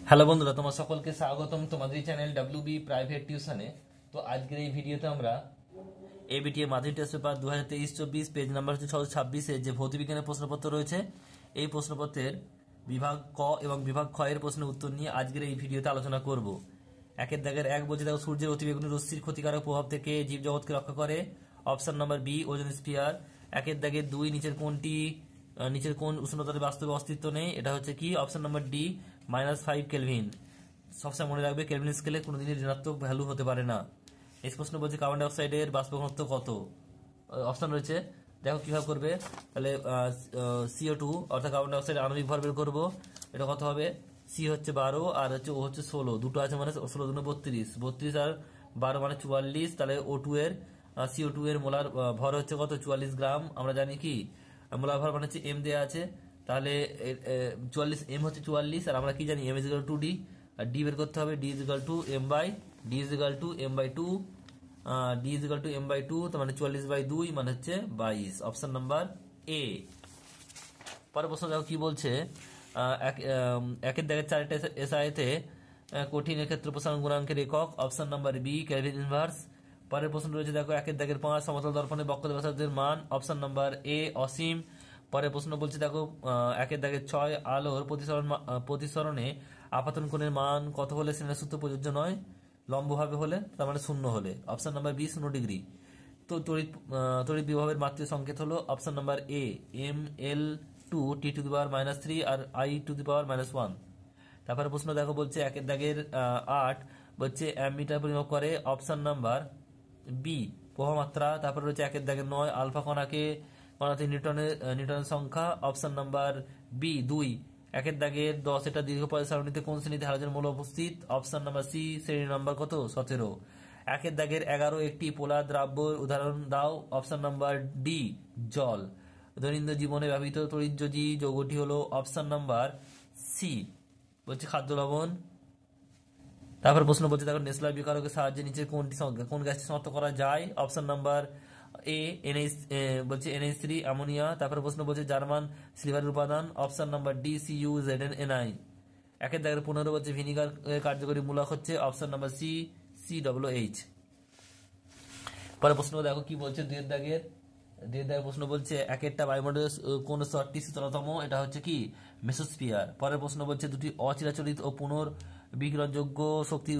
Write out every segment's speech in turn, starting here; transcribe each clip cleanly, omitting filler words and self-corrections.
Hello বন্ধুরা, তোমার সকলকে স্বাগতম তোমাদের চ্যানেল ডাব্লিউবি প্রাইভেট টিউশনে। তো আজকের এই ভিডিওতে আমরা এবিটিএ মাধ্যমিক টেস্ট পেপার 2023-24 পেজ নাম্বার হচ্ছে 626 যে ভৌতবিজ্ঞানের প্রশ্নপত্র রয়েছে, এই প্রশ্নপত্রের বিভাগ ক এবং বিভাগ খ এর প্রশ্নের উত্তর নিয়ে আজকের এই ভিডিওতে আলোচনা করব। একের দাগের এক বলছে, দেখো সূর্যের অতিবেগুনি রশ্মির ক্ষতিকারক প্রভাব থেকে জীবজগৎকে রক্ষা করে। Option number B, ozone sphere. একের দাগের দুই, নিচের কোন উষ্ণতার বাস্তবে অস্তিত্ব নেই? এটা হচ্ছে কি অপশন নাম্বার ডি, -5 কেলভিন। সবসময় মনে রাখবে, কেলভিন স্কেলে কোনোদিনই ঋণাত্মক ভ্যালু হতে পারে না। এই প্রশ্ন বলছে কার্বন ডাইঅক্সাইডের বাষ্প ঘনত্ব কত? অপশন রয়েছে, দেখো কিভাবে করবে। তাহলে CO2 অর্থাৎ কার্বন ডাইঅক্সাইড আণবিক ভর বের করবো। এটা কত হবে? সি হচ্ছে 12 আর হচ্ছে ও হচ্ছে 16, দুটো আছে মানে 16 দুগুণে 32, 32 আর 12 মানে 44। তাহলে O2 এর CO2 এর মোলার ভর হচ্ছে কত? 44 গ্রাম। আমরা জানি কি মোলার ভর মানে হচ্ছে এম দেওয়া আছে, তাহলে 44 এম হচ্ছে 44, আর আমরা কি জানি M is equal to D, আর ডি বের করতে হবে। D is equal to M by two, D is equal to M by two, তো মানে 44/2 মানে হচ্ছে 22। Option number A. পরের প্রশ্ন দেখো কি বলছে। একের দাগের চারটে এসআইতে কঠিন ক্ষেত্র প্রসারণ গুণাঙ্কের একক। Option number B, kelvin inverse. পরের প্রশ্ন রয়েছে, দেখো একের দাগের 5 সমতল দর্পণের বক্রতা ব্যাসার্ধের মান। অপশন নাম্বার এ, অসীম। পরের প্রশ্ন বলছে, দেখো একের দাগের 6 আলোর প্রতিসরণে আপাতন কোণের মান কত হলে স্নেলের সূত্র প্রযোজ্য নয়? লম্বভাবে হলে, তার মানে 0 হলে। Option number B, 0 degree. তো তড়িৎ বিভবের মাত্রিক সংকেত হলো অপশন নাম্বার এ, ml2 t⁻³ আর i⁻1। তারপরে প্রশ্ন দেখো বলছে একের দাগের 8 বলছে অ্যামিটার পরিমাপ করে। অপশন নাম্বার বি, প্রভামাত্রা। তারপরে রয়েছে একের দাগের 9 আলফা কণাতে নিউটনের সংখ্যা। Option number B 2। একের দাগের 10 এটা দীর্ঘপথের সারণীতে কোন শ্রেণীতে হাইড্রোজেন মৌল উপস্থিত? অপশন নাম্বার সি, শ্রেণী নাম্বার কত? 17। একের দাগের 11 একটি পোলার দ্রাব্যের উদাহরণ দাও। অপশন নাম্বার ডি, জল। দৈনন্দিন জীবনে ব্যবহৃত তড়িৎযোজী যৌগটি হলো অপশন নাম্বার সি, বলছে খাদ্য লবণ। তারপর প্রশ্ন বলছে, দেখো নেসলার বিকারকের সাহায্যে নিচে কোন গ্যাসটি শনাক্ত করা যায়? অপশন নাম্বার এ, বলছে NH3 অ্যামোনিয়া। তারপর প্রশ্ন বলছে জার্মান সিলভারের উপাদান। Option number D, CuZnNi। একের দাগের 15 বলছে ভিনিগার কার্যকরী মূলক হচ্ছে। Option number C, COOH। পরে প্রশ্ন দেখো কি বলছে দুইয়ের দাগের প্রশ্ন বলছে একেরটা বায়ুমণ্ডলের কোন স্তরটি শীতলতম? এটা হচ্ছে কি মেসোস্ফিয়ার। পরের প্রশ্ন বলছে দুটি অচিরাচরিত ও পুনর্বিকিরণযোগ্য শক্তির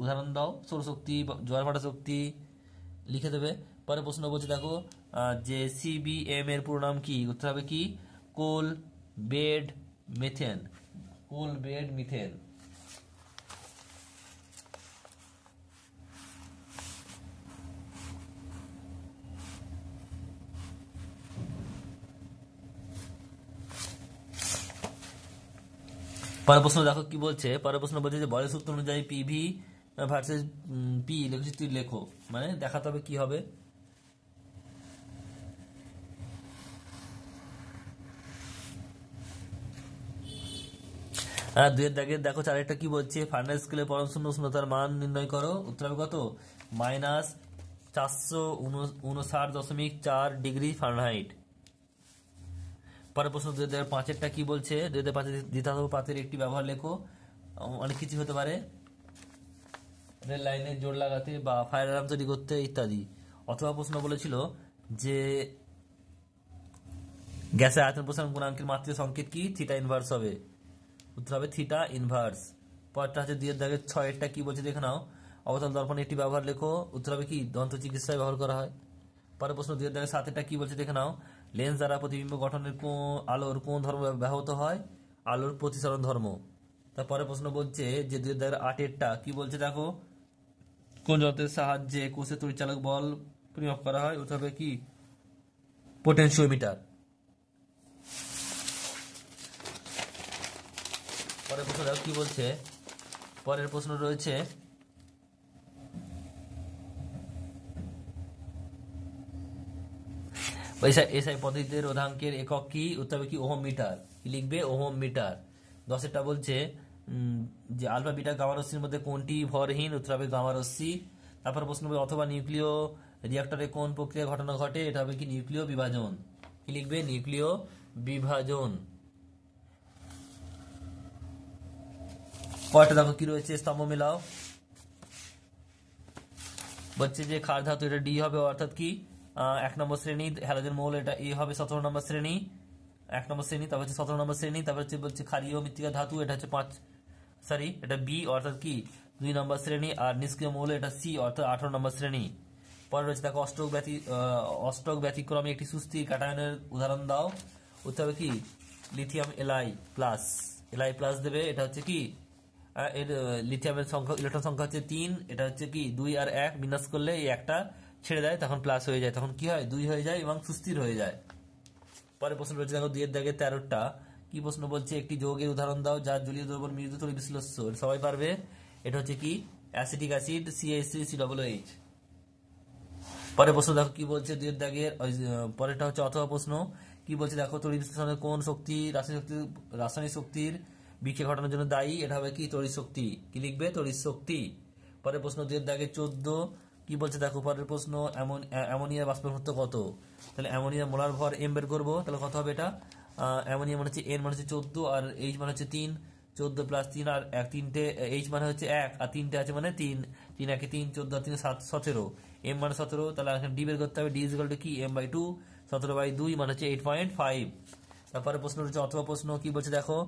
উদাহরণ দাও। সৌরশক্তি, জোয়ার ভাটা শক্তি, লিখে দেবে। পরে প্রশ্ন বলছে দেখো যে CBM এর পুরো নাম কি? উত্তর হবে কি কোল বেড মিথেন। পরের প্রশ্ন দেখো কি বলছে। পরের প্রশ্ন বলছে যে বলের সূত্র অনুযায়ী PV ভার্সেস পি লিখেছি, তুই লেখো, মানে দেখাতে হবে কি হবে। দুইয়ের দাগের দেখো চারেরটা কি বলছে, ফার্নেস স্কেলে পরম শূন্য উষ্ণতার মান নির্ণয় করো। উত্তর হবে কত? -459.4 ডিগ্রি ফারেনহাইট। পরের প্রশ্ন 2005-এরটা কি বলছে, 2005 দ্বিধাতব পাতের একটি ব্যবহার লেখো। অনেক কিছু হতে পারে, রেল লাইনে জোর লাগাতে বা ফায়ার অ্যালার্ম তৈরি করতে ইত্যাদি। অথবা প্রশ্ন বলেছিল যে গ্যাসের আয়তন প্রসারণ গুণাঙ্কের মাত্রিক সংকেত কি? থিটা ইনভার্স হবে। উত্তর হবে থিটা ইনভার্স। পরটা হচ্ছে 2-6-এরটা কি বলছে দেখে নাও। অবতল দর্পণে একটি ব্যবহার লেখো। উত্তর হবে কি দন্ত চিকিৎসায় ব্যবহার করা হয়। পরের প্রশ্ন 2-7-এরটা কি বলছে দেখে নাও। লেন্স দ্বারা প্রতিবিম্ব গঠনের আলোর কোন ধর্ম ব্যাহত হয়? আলোর প্রতিসরণ ধর্ম। তারপরে প্রশ্ন বলছে যে 2-8-এরটা কি বলছে দেখো, কোন যন্ত্রের সাহায্যে কোষের তড়িৎচালক বল পরিমাপ করা হয়? উত্তর হবে কি পোটেনশিওমিটার। পরের প্রশ্ন দেখো কি বলছে। পরের প্রশ্ন রয়েছে এসআই পদ্ধতিতে রোধাঙ্কের একক কি? উত্তর হবে কি ওহম মিটার। কি লিখবে? Ohm metre. 10-এরটা বলছে যে আলফা বিটা গামা রশ্মির মধ্যে কোনটি ভরহীন? উত্তর হবে গামা রশ্মি। তারপর প্রশ্ন হবে অথবা নিউক্লিয় রিঅ্যাক্টরে কোন প্রক্রিয়া ঘটনা ঘটে? এটা হবে কি নিউক্লিয় বিভাজন। কি লিখবে? নিউক্লিয় বিভাজন। পরেরটা দেখো কি রয়েছে, স্তম্ভ মেলাও। বলছে যে ক্ষার ধাতু এটা ডি হবে, অর্থাৎ কি 1 নম্বর শ্রেণী। হ্যালোজেন মৌল এটা এ হবে 17 নম্বর শ্রেণী, 1 নম্বর শ্রেণী। তারপর হচ্ছে 17 নম্বর শ্রেণী। তারপর হচ্ছে বলছে ক্ষারীয় মৃত্তিকা ধাতু এটা হচ্ছে এটা বি, অর্থাৎ কি 2 নম্বর শ্রেণী। আর নিষ্ক্রিয় মৌল এটা সি, অর্থাৎ 18 নম্বর শ্রেণী। পরে রয়েছে দেখো অষ্টক ব্যতিক্রমে একটি সুস্থির ক্যাটায়নের উদাহরণ দাও। উত্তর হবে কি লিথিয়াম Li+, দেবে। এটা হচ্ছে কি এর লিথিয়ামের সংখ্যা, ইলেকট্রন সংখ্যা হচ্ছে 3। এটা হচ্ছে কি 2 আর 1 বিন্যাস করলে এই একটা ছেড়ে দেয়, তখন প্লাস হয়ে যায়, তখন কি হয় 2 হয়ে যায় এবং সুস্থির হয়ে যায়। পরে প্রশ্ন রয়েছে দেখো 2 এর দাগে 13টা। কি প্রশ্ন বলছে, একটি যৌগের উদাহরণ দাও যার জলীয় দ্রবণ মৃদু তড়িৎ বিশ্লেষ্য। সবাই পারবে। এটা হচ্ছে কি অ্যাসিটিক অ্যাসিড CaC3COOH। পরে প্রশ্ন দেখো কি বলছে 2 এর দাগের পরেরটা হচ্ছে অথবা প্রশ্ন। কি বলছে দেখো, তড়িৎ বিশ্লেষণের কোন শক্তি রাসায়নিক শক্তির বিক্রিয়া ঘটানোর জন্য দায়ী। এটা হবে কি তড়িৎ শক্তি। কি লিখবে, তড়িৎ শক্তি। পরের প্রশ্ন 2 এর দাগে 14। কি বলছে দেখো পরের প্রশ্ন, অ্যামোনিয়ার বাষ্প ঘনত্ব কত। তাহলে অ্যামোনিয়ার মোলার ভর এম বের করবো। তাহলে কত হবে এটা, অ্যামোনিয়া মানে হচ্ছে এন মানে হচ্ছে 14 আর এইচ মানে হচ্ছে 3। 14 + 3 আর 3টে, এইচ মানে হচ্ছে 1 আর 3টে আছে মানে 3। 3 1 3, 14 আর 3 17, এম মানে 17। তাহলে এখানে ডি বের করতে হবে। ডি ইকুয়াল টু কি m/2, 17/2 মানে হচ্ছে 8.5। তারপরে প্রশ্ন হচ্ছে অথবা প্রশ্ন। কি বলছে দেখো,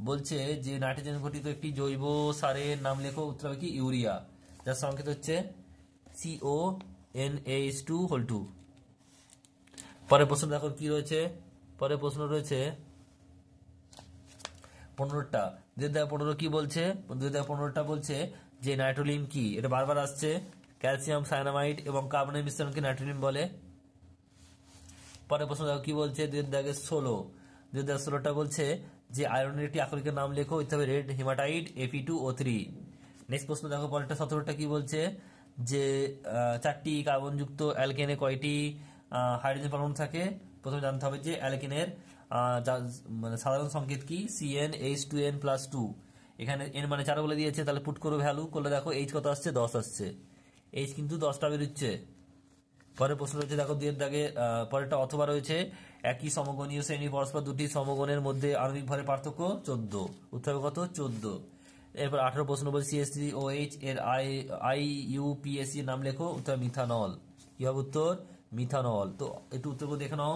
বলছে যে নাইট্রোজেন ঘটিত একটি জৈব সারের নাম লেখো। উত্তর হবে কি ইউরিয়া, যার সংকেত হচ্ছে CONH2. পরের প্রশ্ন দেখো কি রয়েছে, পরের প্রশ্ন রয়েছে 15টা। 2015 কি বলছে, 2015টা বলছে যে নাইট্রোলিন কি, এটা বারবার আসছে। ক্যালসিয়াম সায়ানামাইড এবং কার্বনের মিশ্রণকে নাইট্রোলিন বলে। পরের প্রশ্ন দেখো কি বলছে 2016। 2016টা বলছে যে আয়রনের একটি আকরিকের নাম লেখো। ইত্যাদি হবে রেড হেমাটাইট Fe2O3। নেক্সট প্রশ্ন দেখো পরেরটা 17টা কি বলছে যে 4টি কার্বনযুক্ত অ্যালকেনে কয়টি হাইড্রোজেন পরমাণু থাকে। প্রথমে জানতে হবে যে অ্যালকেনের মানে সাধারণ সংকেত কি CnH2n+2। এখানে n মানে 4 বলে দিয়েছে, তাহলে পুট করো ভ্যালু করলে দেখো এইচ কত আসছে, 10 আসছে। এইচ কিন্তু 10টা বেরোচ্ছে। পরের প্রশ্ন রয়েছে দেখো 2 এর দাগে পরেরটা অথবা রয়েছে, একই সমগণীয় শ্রেণী পরস্পর দুটি সমগণের মধ্যে আণবিক ভরের পার্থক্য 14। উত্তর হবে কত, 14। এরপর 18 প্রশ্ন বলছে CH3OH এর IUPAC এর নাম লেখো। উত্তর মিথানল। কি হবে উত্তর, মিথানল। তো একটু উত্তরগুলো দেখে নাও।